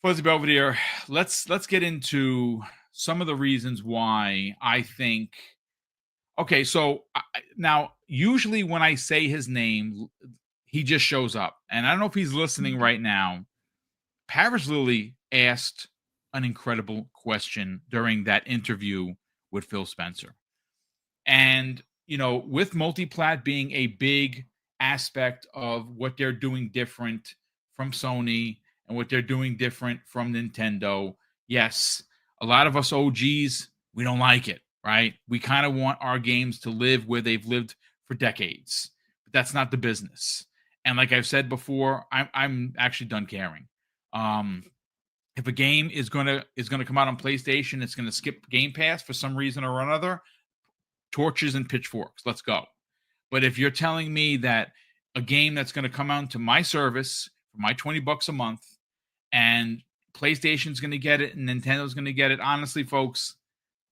Fuzzy Belvedere, let's get into some of the reasons why I think. Okay, so now usually when I say his name, he just shows up, and I don't know if he's listening right now. Paris Lilly asked an incredible question during that interview with Phil Spencer, and with multiplat being a big aspect of what they're doing different from Sony and what they're doing different from Nintendo. Yes, a lot of us OGs, we don't like it, right? We kind of want our games to live where they've lived for decades, but that's not the business. And like I've said before, I'm actually done caring. Um, if a game is gonna come out on PlayStation, it's gonna skip Game Pass for some reason or another. Torches and pitchforks, let's go. But if you're telling me that a game that's going to come out to my service for my $20 a month and PlayStation's going to get it and Nintendo's going to get it, honestly, folks,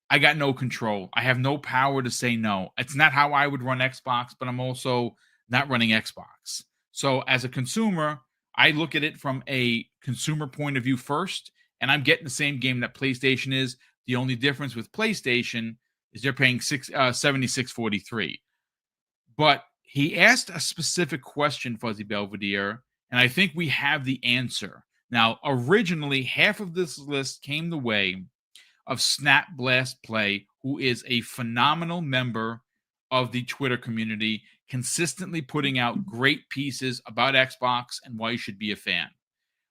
I got no control. I have no power to say no. It's not how I would run Xbox, but I'm also not running Xbox. So as a consumer, I look at it from a consumer point of view first, and I'm getting the same game that PlayStation is. The only difference with PlayStation is they're paying $76.43. But he asked a specific question, Fuzzy Belvedere, and I think we have the answer. Now, originally, half of this list came the way of Snap Blast Play, who is a phenomenal member of the Twitter community, consistently putting out great pieces about Xbox and why you should be a fan.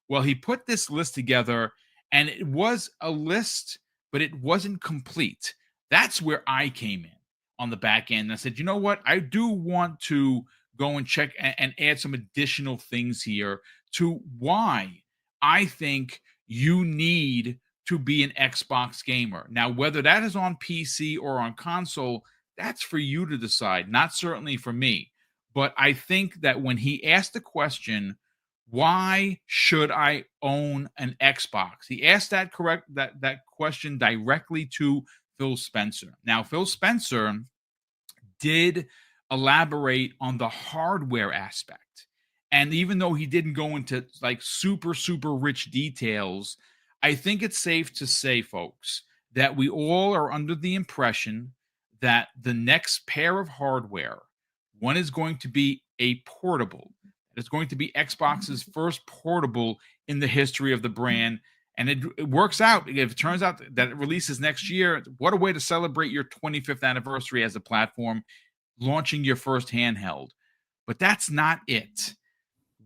Well, he put this list together, and it was a list, but it wasn't complete. That's where I came in on the back end. I said, you know what? I do want to go and check and add some additional things here to why I think you need to be an Xbox gamer. Now, whether that is on PC or on console, that's for you to decide, not certainly for me. But I think that when he asked the question, why should I own an Xbox? He asked that question directly to Phil Spencer. Now, Phil Spencer did elaborate on the hardware aspect. And even though he didn't go into like super, super rich details, I think it's safe to say, folks, that we all are under the impression that the next pair of hardware, one is going to be a portable. It's going to be Xbox's first portable in the history of the brand. And it works out. If it turns out that it releases next year, what a way to celebrate your 25th anniversary as a platform, launching your first handheld. But that's not it.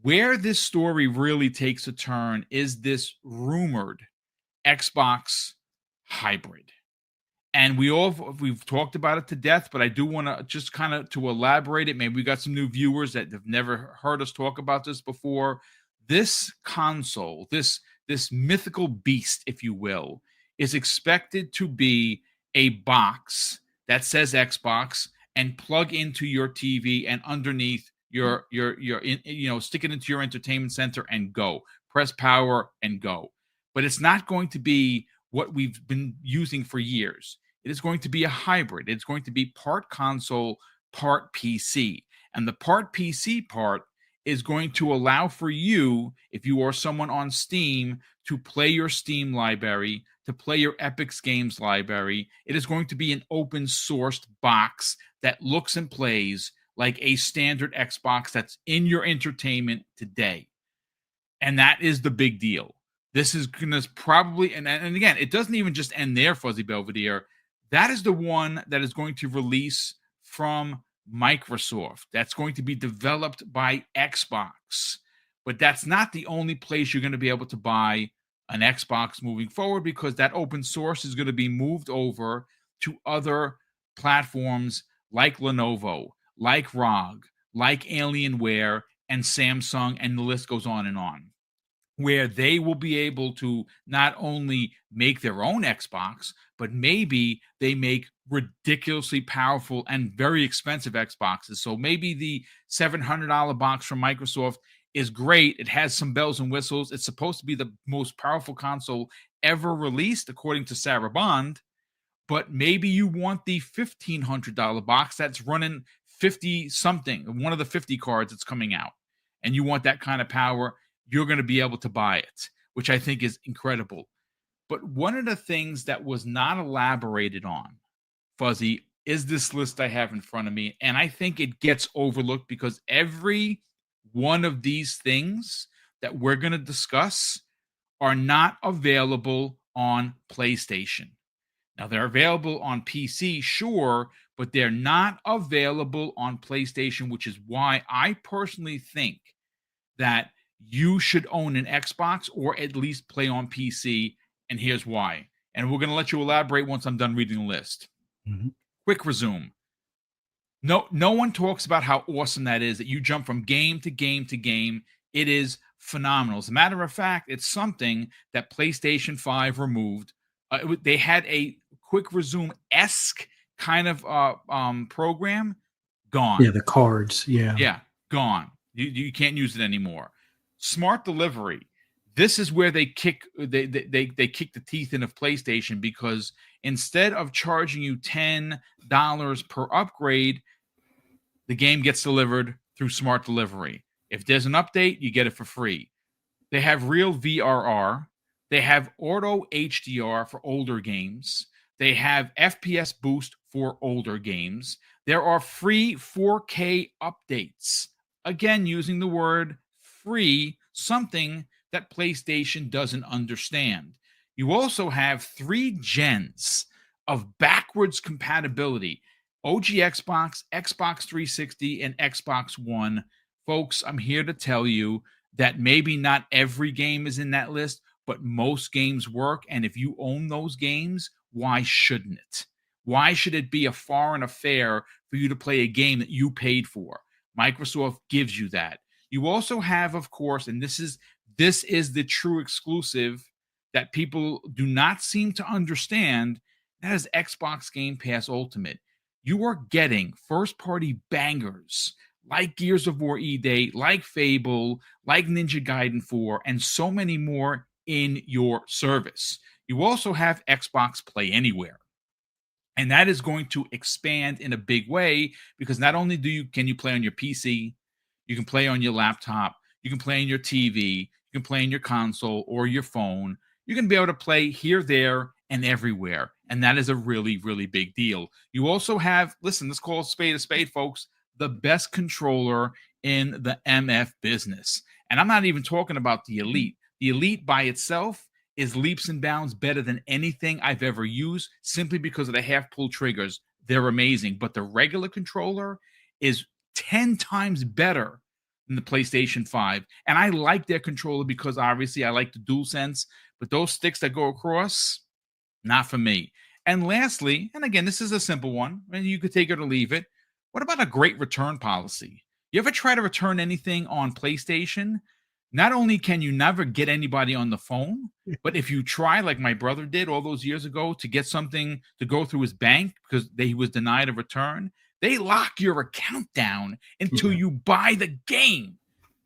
Where this story really takes a turn is this rumored Xbox hybrid. And we've talked about it to death, but I do want to just kind of to elaborate it. Maybe we got some new viewers that have never heard us talk about this before. This console, this mythical beast, if you will, is expected to be a box that says Xbox and plug into your TV and underneath your stick it into your entertainment center and go. Press power and go. But it's not going to be what we've been using for years. It is going to be a hybrid. It's going to be part console, part PC. And the part PC part is going to allow for you, if you are someone on Steam, to play your Steam library, to play your Epic Games library. It is going to be an open sourced box that looks and plays like a standard Xbox that's in your entertainment today. And that is the big deal. This is going to probably, and again, it doesn't even just end there, Fuzzy Belvedere. That is the one that is going to release from Microsoft. That's going to be developed by Xbox. But that's not the only place you're going to be able to buy an Xbox moving forward, because that open source is going to be moved over to other platforms like Lenovo, like ROG, like Alienware, and Samsung, and the list goes on, where they will be able to not only make their own Xbox, but maybe they make ridiculously powerful and very expensive Xboxes. So maybe the $700 box from Microsoft is great. It has some bells and whistles. It's supposed to be the most powerful console ever released, according to Sarah Bond. But maybe you want the $1,500 box that's running 50 something, one of the 50 cards that's coming out, and you want that kind of power. You're going to be able to buy it. which I think is incredible. But one of the things that was not elaborated on, Fuzzy, is this list I have in front of me. And I think it gets overlooked because every one of these things that we're going to discuss are not available on PlayStation. Now, they're available on PC, sure, but they're not available on PlayStation, which is why I personally think that you should own an Xbox or at least play on PC. And here's why. And we're going to let you elaborate once I'm done reading the list. Mm-hmm. Quick resume. No one talks about how awesome that is, that you jump from game to game to game. It is phenomenal. As a matter of fact, it's something that PlayStation 5 removed. They had a quick resume-esque kind of program. Gone. Yeah, the cards. Yeah, gone. You can't use it anymore. Smart delivery. This is where they kick the teeth in of PlayStation, because instead of charging you $10 per upgrade, the game gets delivered through smart delivery. If there's an update, you get it for free. They have real VRR. They have auto HDR for older games. They have FPS boost for older games. There are free 4K updates. Again, using the word free, something that PlayStation doesn't understand. You also have 3 gens of backwards compatibility. OG Xbox, Xbox 360, and Xbox One. Folks, I'm here to tell you that maybe not every game is in that list, but most games work. And if you own those games, why shouldn't it? Why should it be a foreign affair for you to play a game that you paid for? Microsoft gives you that. You also have, of course, and this is the true exclusive that people do not seem to understand, that is Xbox Game Pass Ultimate. You are getting first-party bangers like Gears of War E-Day, like Fable, like Ninja Gaiden 4, and so many more in your service. You also have Xbox Play Anywhere. And that is going to expand in a big way, because not only can you play on your PC, you can play on your laptop, you can play on your TV, you can play on your console or your phone. You can be able to play here, there, and everywhere. And that is a really, really big deal. You also have, listen, let's call a spade, folks, the best controller in the MF business. And I'm not even talking about the Elite. The Elite by itself is leaps and bounds better than anything I've ever used, simply because of the half-pull triggers. They're amazing. But the regular controller is 10 times better than the PlayStation 5. And I like their controller because obviously I like the DualSense, but those sticks that go across, not for me. And lastly, and again, this is a simple one, and you could take it or leave it. What about a great return policy? You ever try to return anything on PlayStation? Not only can you never get anybody on the phone, but if you try, like my brother did all those years ago, to get something to go through his bank because he was denied a return, they lock your account down until you buy the game.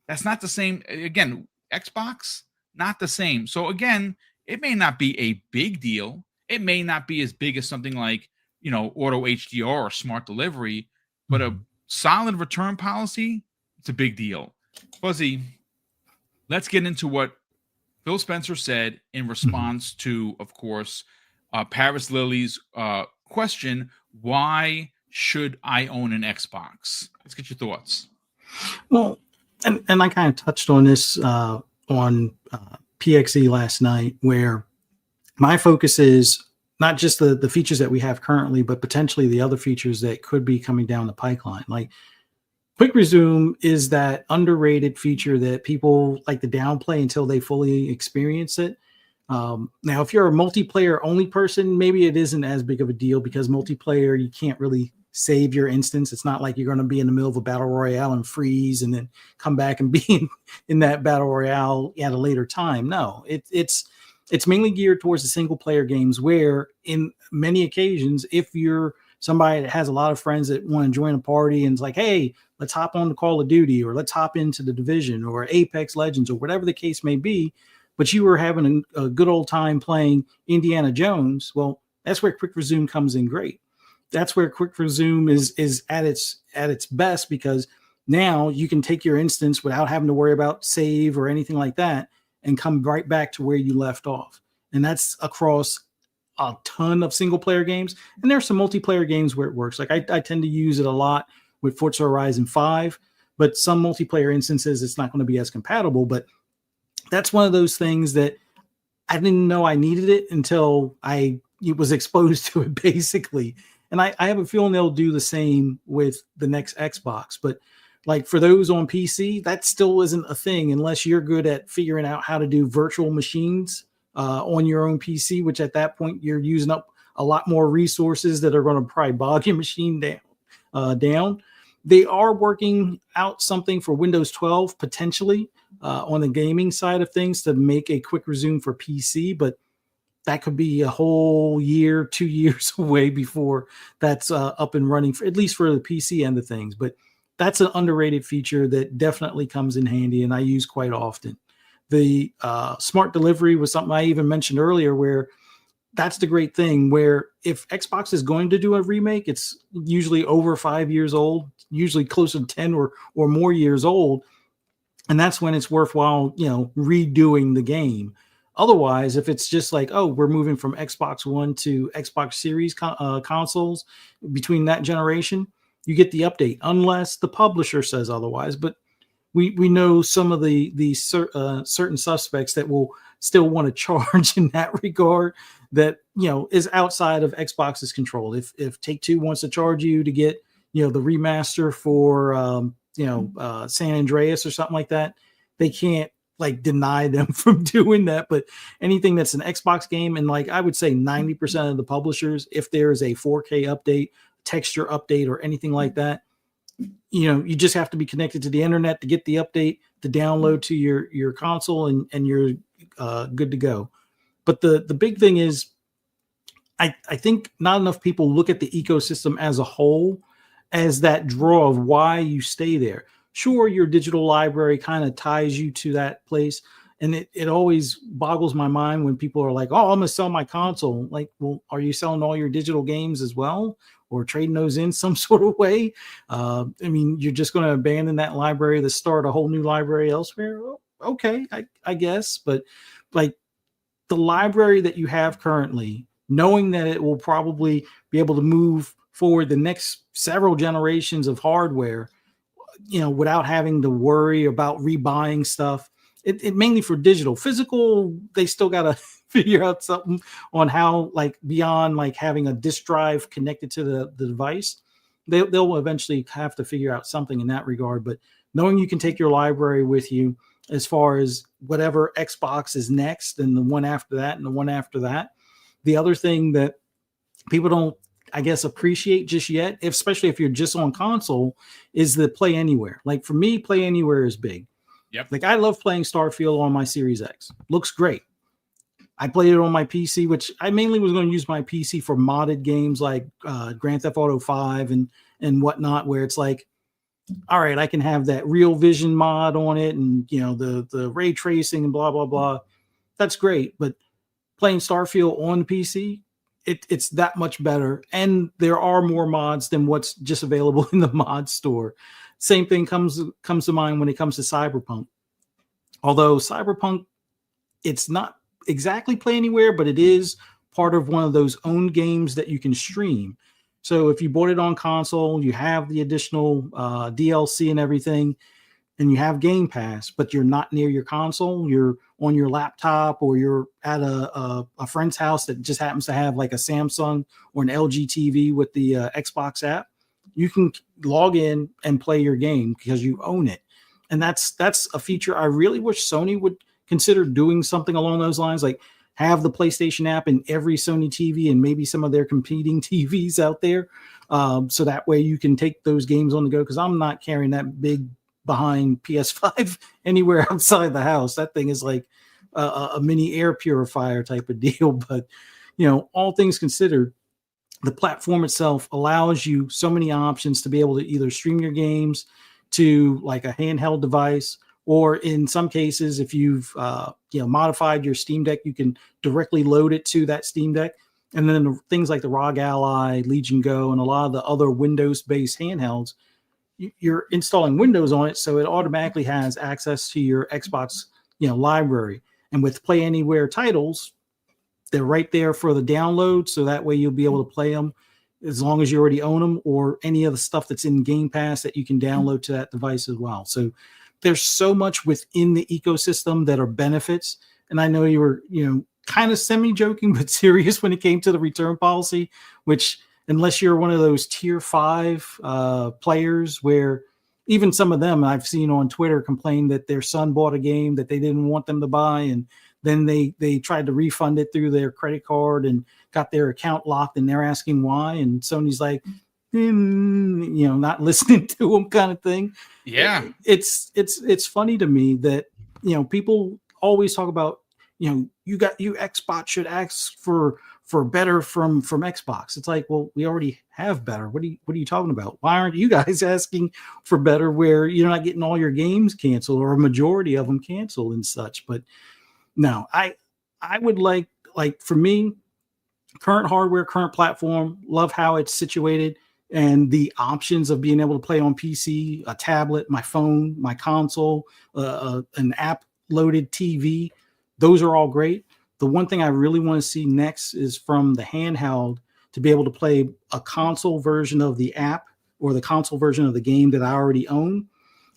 That's not the same. Again, Xbox, not the same. So again, it may not be a big deal. It may not be as big as something like, auto HDR or smart delivery, but a solid return policy, it's a big deal. Fuzzy, let's get into what Phil Spencer said in response to, of course, Paris Lily's question, why should I own an Xbox? Let's get your thoughts. Well, and I kind of touched on this on PXE last night, where my focus is not just the features that we have currently, but potentially the other features that could be coming down the pipeline. Like Quick Resume is that underrated feature that people like to downplay until they fully experience it. Now, if you're a multiplayer only person, maybe it isn't as big of a deal, because multiplayer, you can't really save your instance. It's not like you're going to be in the middle of a battle royale and freeze and then come back and be in that battle royale at a later time. No, it's mainly geared towards the single player games, where in many occasions, if you're somebody that has a lot of friends that want to join a party and it's like, hey, let's hop on to Call of Duty, or let's hop into the Division or Apex Legends, or whatever the case may be, but you were having a good old time playing Indiana Jones, well, that's where Quick Resume comes in great. That's where Quick Resume is at its best, because now you can take your instance without having to worry about save or anything like that, and come right back to where you left off. And that's across a ton of single player games. And there's some multiplayer games where it works. Like I tend to use it a lot with Forza Horizon 5, but some multiplayer instances, it's not going to be as compatible. But that's one of those things that I didn't know I needed it until I was exposed to it, basically. And I have a feeling they'll do the same with the next Xbox. But like for those on PC, that still isn't a thing unless you're good at figuring out how to do virtual machines on your own PC, which at that point you're using up a lot more resources that are going to probably bog your machine down. They are working out something for Windows 12 potentially on the gaming side of things to make a quick resume for PC, but that could be a whole year, 2 years away before that's up and running, for at least for the PC end of things. But that's an underrated feature that definitely comes in handy and I use quite often. The smart delivery was something I even mentioned earlier, where that's the great thing, where if Xbox is going to do a remake, it's usually over 5 years old, usually closer to 10 or more years old. And that's when it's worthwhile, redoing the game. Otherwise, if it's just like, oh, we're moving from Xbox One to Xbox Series consoles between that generation, you get the update, unless the publisher says otherwise. But we know some of the certain suspects that will still want to charge in that regard, that is outside of Xbox's control. If Take-Two wants to charge you to get the remaster for San Andreas or something like that, they can't like deny them from doing that. But anything that's an Xbox game, and like I would say 90% of the publishers, if there is a 4K update, texture update, or anything like that, you just have to be connected to the internet to get the update to download to your console, and you're good to go. But the big thing is, I think not enough people look at the ecosystem as a whole as that draw of why you stay there. Sure, your digital library kind of ties you to that place. And it always boggles my mind when people are like, oh, I'm going to sell my console. Like, well, are you selling all your digital games as well, or trading those in some sort of way? I mean, you're just going to abandon that library to start a whole new library elsewhere? Well, okay, I guess. But like the library that you have currently, knowing that it will probably be able to move forward the next several generations of hardware, without having to worry about rebuying stuff. It mainly for digital. Physical, they still got to figure out something on how, like, beyond like having a disk drive connected to the device. They'll eventually have to figure out something in that regard. But knowing you can take your library with you as far as whatever Xbox is next, and the one after that, and the one after that. The other thing that people don't, I guess, appreciate just yet, especially if you're just on console, is the Play Anywhere. Like for me, Play Anywhere is big. Yep. Like I love playing Starfield on my Series X. Looks great. I played it on my PC, which I mainly was going to use my PC for modded games like Grand Theft Auto 5 and whatnot, where it's like, all right, I can have that Real Vision mod on it, and the ray tracing and blah blah blah. That's great, but playing Starfield on the PC, it's that much better, and there are more mods than what's just available in the mod store. Same thing comes to mind when it comes to Cyberpunk. Although Cyberpunk, it's not exactly Play Anywhere, but it is part of one of those owned games that you can stream. So if you bought it on console, you have the additional DLC and everything, and you have Game Pass, but you're not near your console, you're on your laptop, or you're at a friend's house that just happens to have like a Samsung or an LG TV with the Xbox app, you can log in and play your game because you own it. And that's a feature I really wish Sony would consider doing something along those lines, like have the PlayStation app in every Sony TV and maybe some of their competing TVs out there. So that way you can take those games on the go, because I'm not carrying that big behind PS5 anywhere outside the house. That thing is like a mini air purifier type of deal. But, all things considered, the platform itself allows you so many options to be able to either stream your games to like a handheld device, or in some cases, if you've modified your Steam Deck, you can directly load it to that Steam Deck. And then things like the ROG Ally, Legion Go, and a lot of the other Windows-based handhelds, you're installing Windows on it, so it automatically has access to your Xbox library. And with Play Anywhere titles, they're right there for the download. So that way you'll be able to play them as long as you already own them, or any of the stuff that's in Game Pass that you can download to that device as well. So there's so much within the ecosystem that are benefits. And I know you were, kind of semi-joking, but serious when it came to the return policy, which, unless you're one of those tier 5 players, where even some of them I've seen on Twitter complain that their son bought a game that they didn't want them to buy, and then they tried to refund it through their credit card and got their account locked, and they're asking why. And Sony's like, not listening to them, kind of thing. Yeah. It's funny to me that, people always talk about, Xbox should ask for better from Xbox. It's like, well, we already have better. What are you talking about? Why aren't you guys asking for better where you're not getting all your games canceled, or a majority of them canceled and such? But no, I would like for me, current hardware, current platform, love how it's situated, and the options of being able to play on PC, a tablet, my phone, my console, an app loaded TV. Those are all great. The one thing I really want to see next is from the handheld to be able to play a console version of the app or the console version of the game that I already own.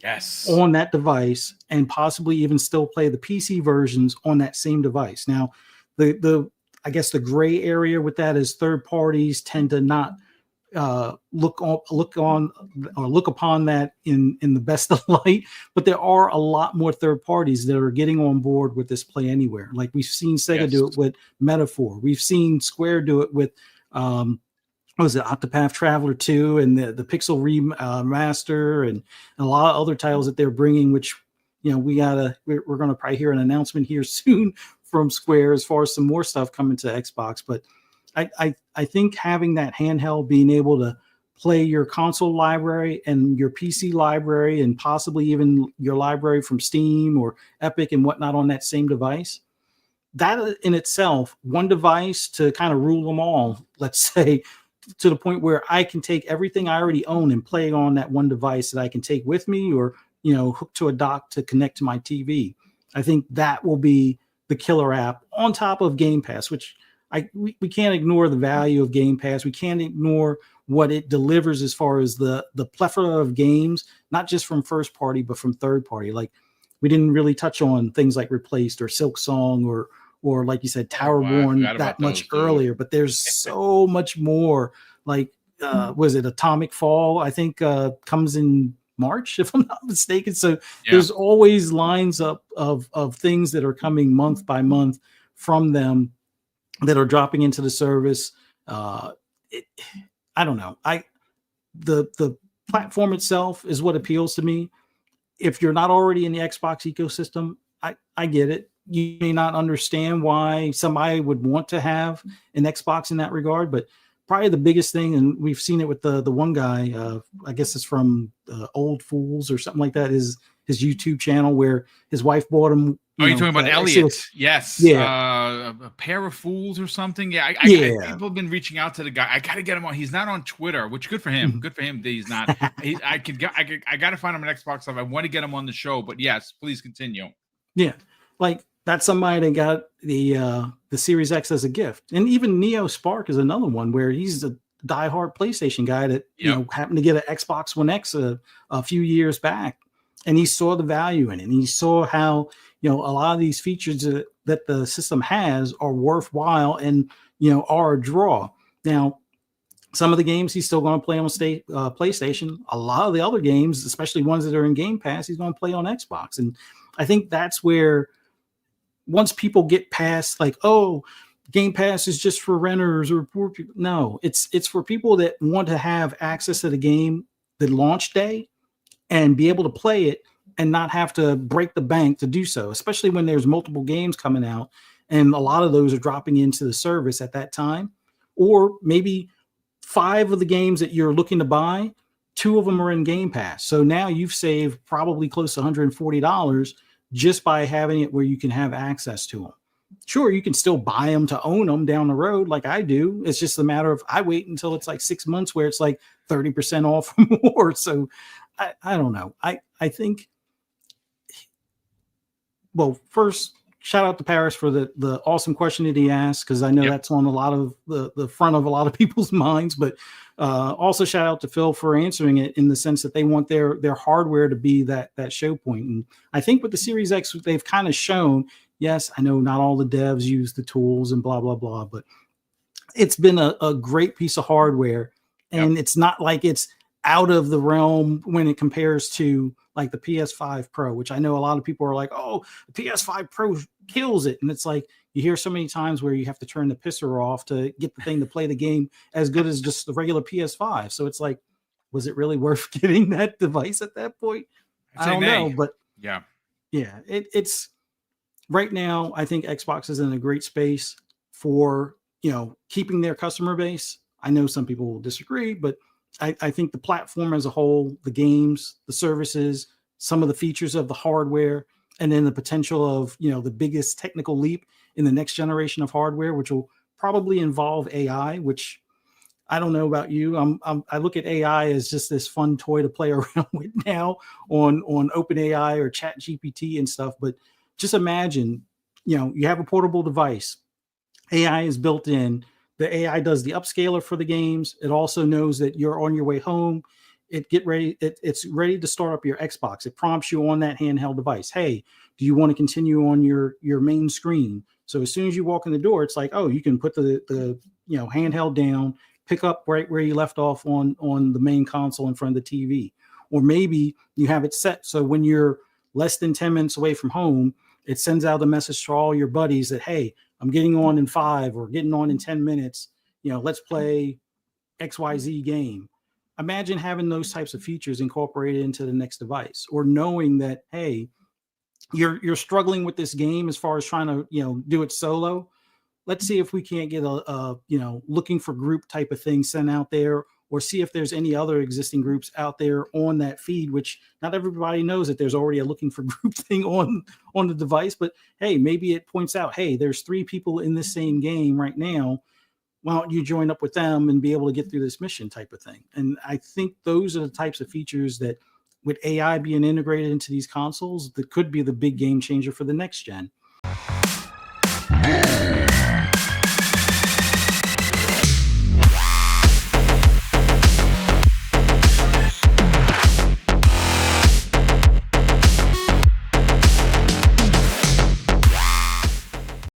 Yes. On that device, and possibly even still play the PC versions on that same device. Now, I guess the gray area with that is third parties tend to not look upon that in the best of light, but there are a lot more third parties that are getting on board with this Play Anywhere. Like we've seen Sega do it with Metaphor. We've seen Square do it with what was it, Octopath Traveler 2 and the Pixel Remaster and a lot of other titles that they're bringing, which, we're going to probably hear an announcement here soon from Square as far as some more stuff coming to Xbox. But I think having that handheld, being able to play your console library and your PC library and possibly even your library from Steam or Epic and whatnot on that same device, that in itself, one device to kind of rule them all, let's say, to the point where I can take everything I already own and play on that one device that I can take with me, or, hook to a dock to connect to my TV. I think that will be the killer app on top of Game Pass, which we can't ignore the value of Game Pass. We can't ignore what it delivers as far as the plethora of games, not just from first party, but from third party. Like, we didn't really touch on things like Replaced or Silk Song or like you said, Towerborn that much earlier, but there's so much more. Like, was it Atomic Fall? I think comes in March, if I'm not mistaken. So there's always lines up of things that are coming month by month from them that are dropping into the service. I don't know. The platform itself is what appeals to me. If you're not already in the Xbox ecosystem, I get it. You may not understand why somebody would want to have an Xbox in that regard, but probably the biggest thing, and we've seen it with the one guy, I guess it's from Old Fools or something like that, is his YouTube channel where his wife bought him. You're talking about Elliot? Yes. Yeah. A Pair of Fools or something. Yeah. People have been reaching out to the guy. I got to get him on. He's not on Twitter, which good for him. Mm-hmm. Good for him that he's not. I got to find him on Xbox Live. I want to get him on the show, but yes, please continue. Yeah. Like, that's somebody that got the Series X as a gift. And even Neo Spark is another one where he's a diehard PlayStation guy that happened to get an Xbox One X a few years back. And he saw the value in it. And he saw how, a lot of these features that the system has are worthwhile and, are a draw. Now, some of the games he's still going to play on PlayStation. A lot of the other games, especially ones that are in Game Pass, he's going to play on Xbox. And I think that's where, once people get past like, oh, Game Pass is just for renters or poor people. No, it's for people that want to have access to the game the launch day and be able to play it and not have to break the bank to do so, especially when there's multiple games coming out. And a lot of those are dropping into the service at that time. Or maybe 5 of the games that you're looking to buy, 2 of them are in Game Pass. So now you've saved probably close to $140 just by having it where you can have access to them. Sure, you can still buy them to own them down the road like I do. It's just a matter of I wait until it's like 6 months where it's like 30% off or more. So I don't know. I think, well, first, shout out to Paris for the awesome question that he asked, because I know that's on a lot of the front of a lot of people's minds. But also shout out to Phil for answering it in the sense that they want their hardware to be that show point. And I think with the Series X, they've kind of shown, yes, I know not all the devs use the tools and blah, blah, blah, but it's been a great piece of hardware. And it's not like it's out of the realm when it compares to like the PS5 Pro, which I know a lot of people are like, oh, the PS5 Pro kills it. And it's like, you hear so many times where you have to turn the pisser off to get the thing to play the game as good as just the regular PS5. So it's like, was it really worth getting that device at that point? I don't know, but yeah, it's right now. I think Xbox is in a great space for, keeping their customer base. I know some people will disagree, but I think the platform as a whole, the games, the services, some of the features of the hardware, and then the potential of, the biggest technical leap in the next generation of hardware, which will probably involve AI, which I don't know about you. I look at AI as just this fun toy to play around with now on OpenAI or Chat GPT and stuff. But just imagine, you have a portable device. AI is built in. The AI does the upscaler for the games. It also knows that you're on your way home. It's ready to start up your Xbox. It prompts you on that handheld device. Hey, do you want to continue on your main screen? So as soon as you walk in the door, it's like, oh, you can put the handheld down, pick up right where you left off on the main console in front of the TV. Or maybe you have it set so when you're less than 10 minutes away from home, it sends out a message to all your buddies that, hey, I'm getting on in 5 or getting on in 10 minutes. Let's play XYZ game. Imagine having those types of features incorporated into the next device, or knowing that, hey, you're struggling with this game as far as trying to, do it solo. Let's see if we can't get a looking for group type of thing sent out there, or see if there's any other existing groups out there on that feed, which not everybody knows that there's already a looking for group thing on the device. But hey, maybe it points out, hey, there's 3 people in the same game right now. Why don't you join up with them and be able to get through this mission type of thing? And I think those are the types of features that, with AI being integrated into these consoles, that could be the big game changer for the next gen.